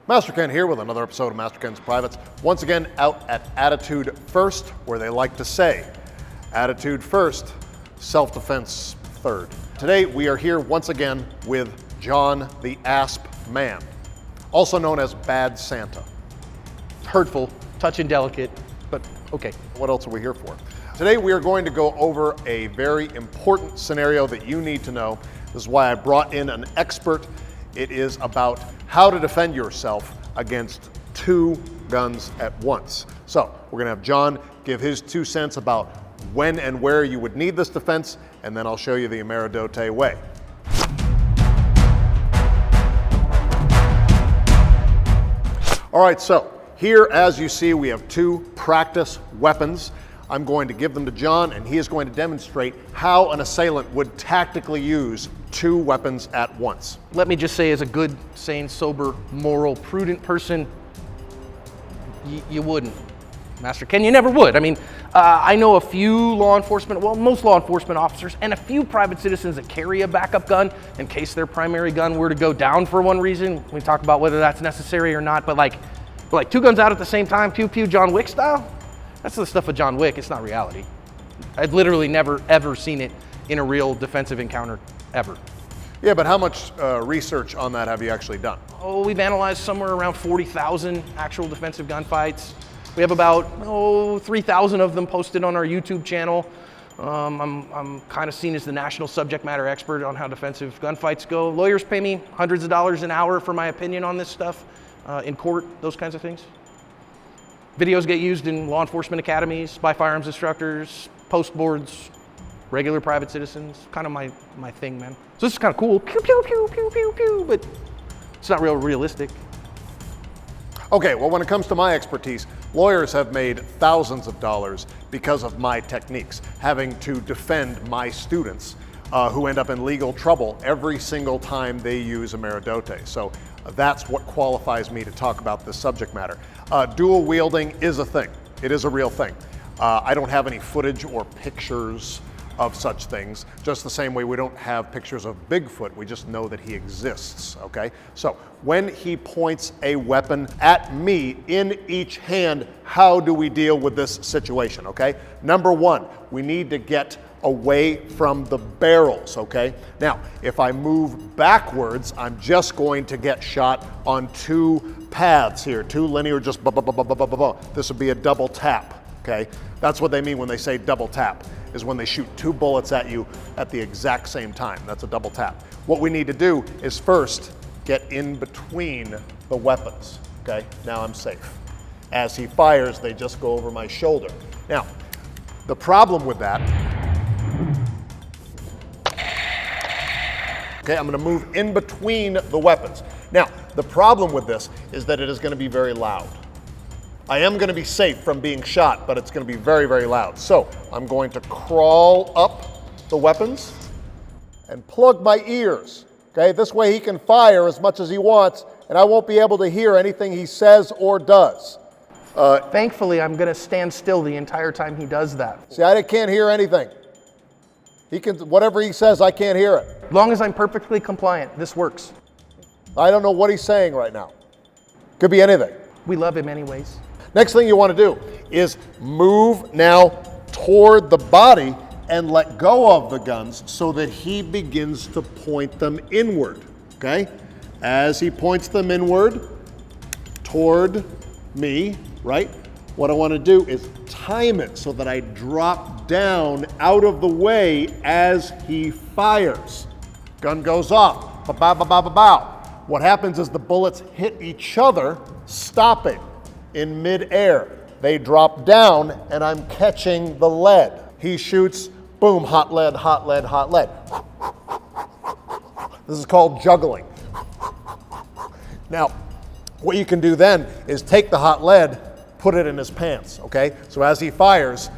Master Ken here with another episode of Master Ken's Privates. Once again, out at Attitude First, where they like to say, attitude first, self-defense third. Today, we are here once again with John the Asp Man, also known as Bad Santa. Hurtful, touch and delicate, but okay. What else are we here for? Today, we are going to go over a very important scenario that you need to know. This is why I brought in an expert. It is about how to defend yourself against two guns at once. So we're gonna have John give his 2 cents about when and where you would need this defense, and then I'll show you the Ameridote way. All right, so here, as you see, we have 2 practice weapons. I'm going to give them to John, and he is going to demonstrate how an assailant would tactically use 2 weapons at once. Let me just say, as a good, sane, sober, moral, prudent person, you wouldn't. Master Ken, you never would. I mean, I know a few law enforcement, well, most law enforcement officers, and a few private citizens that carry a backup gun in case their primary gun were to go down for one reason. We talk about whether that's necessary or not, but like 2 guns out at the same time, pew pew, John Wick style? That's the stuff of John Wick. It's not reality. I've literally never, ever seen it in a real defensive encounter, ever. Yeah, but how much research on that have you actually done? Oh, we've analyzed somewhere around 40,000 actual defensive gunfights. We have about 3,000 of them posted on our YouTube channel. I'm kind of seen as the national subject matter expert on how defensive gunfights go. Lawyers pay me hundreds of dollars an hour for my opinion on this stuff, in court, those kinds of things. Videos get used in law enforcement academies, by firearms instructors, post boards, regular private citizens. Kind of my thing, man. So this is kind of cool, pew, pew, pew, pew, pew, pew, but it's not realistic. Okay, well, when it comes to my expertise, lawyers have made thousands of dollars because of my techniques, having to defend my students who end up in legal trouble every single time they use Ameridote. So that's what qualifies me to talk about this subject matter. Dual wielding is a thing. It is a real thing. I don't have any footage or pictures of such things, just the same way we don't have pictures of Bigfoot, we just know that he exists, okay? So when he points a weapon at me in each hand, how do we deal with this situation, okay? Number 1, we need to get away from the barrels, okay? Now, if I move backwards, I'm just going to get shot on 2 paths here, 2 linear, just This would be a double tap, okay? That's what they mean when they say double tap, is when they shoot 2 bullets at you at the exact same time. That's a double tap. What we need to do is first get in between the weapons, okay? Now I'm safe. As he fires, they just go over my shoulder. Now, the problem with that, okay, I'm gonna move in between the weapons. Now, the problem with this is that it is gonna be very loud. I am gonna be safe from being shot, but it's gonna be very, very loud. So I'm going to crawl up the weapons and plug my ears, okay? This way he can fire as much as he wants and I won't be able to hear anything he says or does. Thankfully, I'm gonna stand still the entire time he does that. See, I can't hear anything. He can, whatever he says, I can't hear it. As long as I'm perfectly compliant, this works. I don't know what he's saying right now. Could be anything. We love him anyways. Next thing you want to do is move now toward the body and let go of the guns so that he begins to point them inward, okay? As he points them inward toward me, right? What I want to do is time it so that I drop down out of the way as he fires. Gun goes off, ba-ba-ba-ba-ba-bow. What happens is the bullets hit each other, stopping in mid-air. They drop down and I'm catching the lead. He shoots, boom, hot lead, hot lead, hot lead. This is called juggling. Now, what you can do then is take the hot lead, put it in his pants, okay? So as he fires,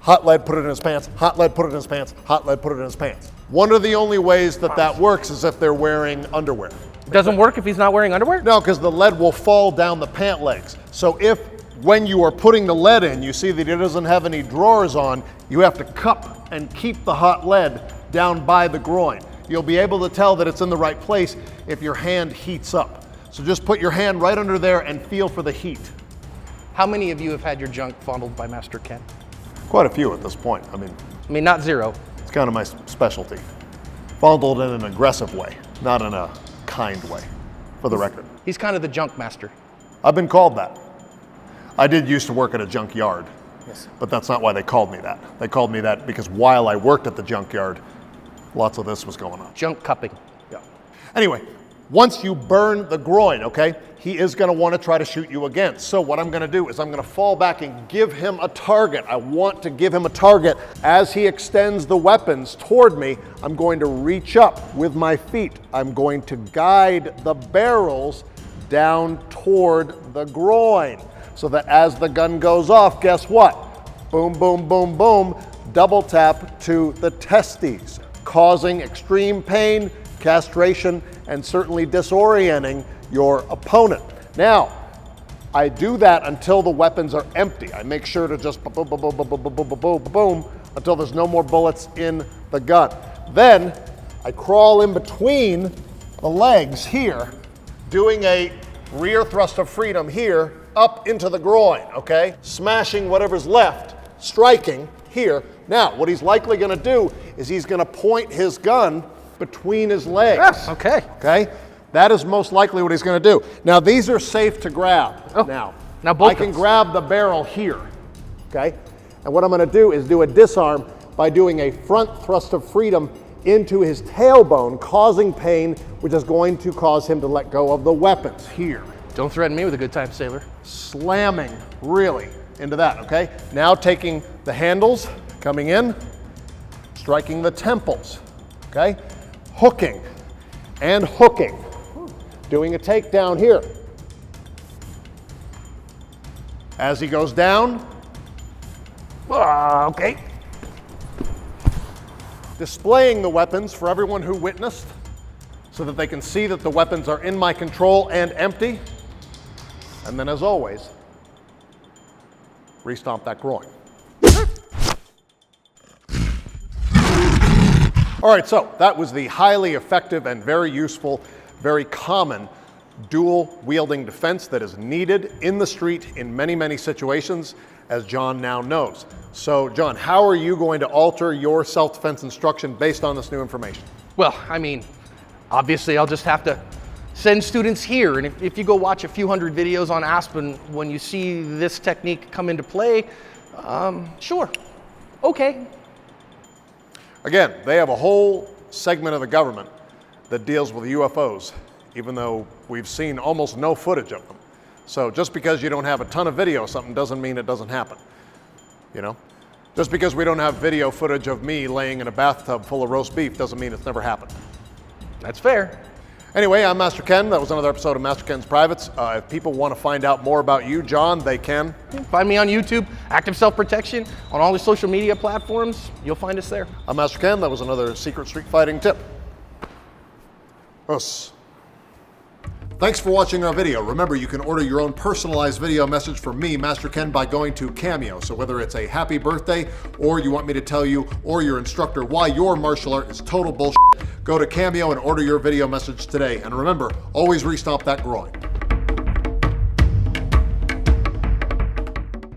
hot lead, put it in his pants, hot lead, put it in his pants, hot lead, put it in his pants. One of the only ways that that works is if they're wearing underwear. It doesn't work if he's not wearing underwear? No, because the lead will fall down the pant legs. So if, when you are putting the lead in, you see that it doesn't have any drawers on, you have to cup and keep the hot lead down by the groin. You'll be able to tell that it's in the right place if your hand heats up. So just put your hand right under there and feel for the heat. How many of you have had your junk fondled by Master Ken? Quite a few at this point. I mean, not zero. it's kind of my specialty. Fondled in an aggressive way, not in a kind way, for the record. He's kind of the junk master. I've been called that. I did used to work at a junkyard, Yes. but that's not why they called me that. They called me that because while I worked at the junkyard, lots of this was going on. Junk cupping. Yeah. Anyway, once you burn the groin, okay, he is going to want to try to shoot you again. So what I'm going to do is I'm going to fall back and give him a target. I want to give him a target. As he extends the weapons toward me, I'm going to reach up with my feet. I'm going to guide the barrels down toward the groin so that as the gun goes off, guess what? Boom, boom, boom, boom, double tap to the testes, causing extreme pain, castration, and certainly disorienting your opponent. Now, I do that until the weapons are empty. I make sure to just boom, boom, boom, boom, boom, boom, boom, boom, boom, until there's no more bullets in the gun. Then I crawl in between the legs here, doing a rear thrust of freedom here, up into the groin, okay? Smashing whatever's left, striking here. Now, what he's likely gonna do is he's gonna point his gun between his legs. Yes, okay. Okay? That is most likely what he's going to do. Now, these are safe to grab. Oh, now both I can grab the barrel here. Okay? And what I'm going to do is do a disarm by doing a front thrust of freedom into his tailbone, causing pain, which is going to cause him to let go of the weapons here. Don't threaten me with a good time, sailor. Slamming really into that, okay? Now taking the handles, coming in, striking the temples, okay? Hooking and hooking. Doing a takedown here. As he goes down, Okay. displaying the weapons for everyone who witnessed so that they can see that the weapons are in my control and empty. And then, as always, re-stomp that groin. All right, so that was the highly effective and very useful, very common dual wielding defense that is needed in the street in many, many situations, as John now knows. So, John, how are you going to alter your self-defense instruction based on this new information? Well, I mean, obviously I'll just have to send students here. And if you go watch a few hundred videos on Aspen, when you see this technique come into play, sure, okay. Again, they have a whole segment of the government that deals with UFOs, even though we've seen almost no footage of them. So just because you don't have a ton of video of something doesn't mean it doesn't happen, you know? Just because we don't have video footage of me laying in a bathtub full of roast beef doesn't mean it's never happened. That's fair. Anyway, I'm Master Ken. That was another episode of Master Ken's Privates. If people want to find out more about you, John, they can. Find me on YouTube, Active Self-Protection, on all the social media platforms. You'll find us there. I'm Master Ken. That was another secret street fighting tip. Us. Thanks for watching our video. Remember, you can order your own personalized video message from me, Master Ken, by going to Cameo. So whether it's a happy birthday, or you want me to tell you, or your instructor, why your martial art is total bullshit, go to Cameo and order your video message today. And remember, always re-stomp that groin.